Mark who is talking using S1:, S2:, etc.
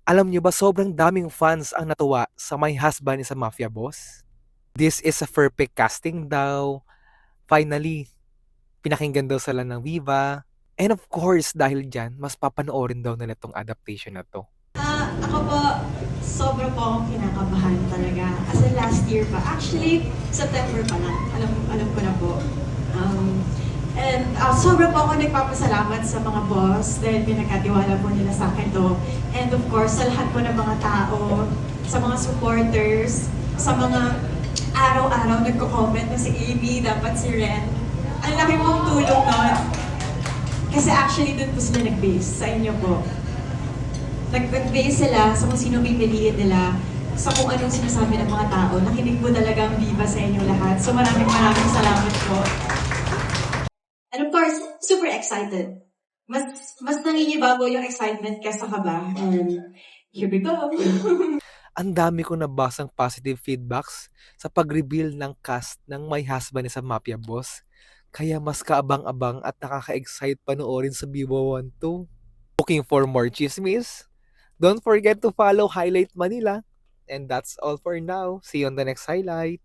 S1: Alam niyo ba sobrang daming fans ang natuwa sa My Husband is a Mafia Boss? This is a perfect casting daw. Finally, pinakinggan daw sila ng Viva. And of course, dahil dyan, mas papanoorin daw nila tong adaptation na 'to.
S2: Ako po, sobra po akong kinakabahan talaga. Kasi last year pa, actually, September pa lang, alam ko na po. Sobra po ako nagpapasalamat sa mga boss dahil pinagkatiwala po nila sa akin to. And of course, sa lahat po ng mga tao, sa mga supporters, sa mga araw-araw nagko-comment na si Amy, dapat si Ren. Ang laki pong tulong nun. Kasi actually, dun po sila nag-base sa inyo po. Nag-base sila sa kung sino pipiliin nila, sa kung anong sinasabi ng mga tao. Nakinig po talaga ang Viva sa inyo lahat. So maraming salamat po. And of course, super excited. Mas nangingibabaw yung excitement kesa kaba. And here we go.
S1: Ang dami ko nabasang positive feedbacks sa pag-reveal ng cast ng My Husband is a Mafia Boss. Kaya mas kaabang-abang at nakaka-excite panoorin sa Viva 1 2. Looking for more chismis? Don't forget to follow Highlight Manila. And that's all for now. See you on the next highlight.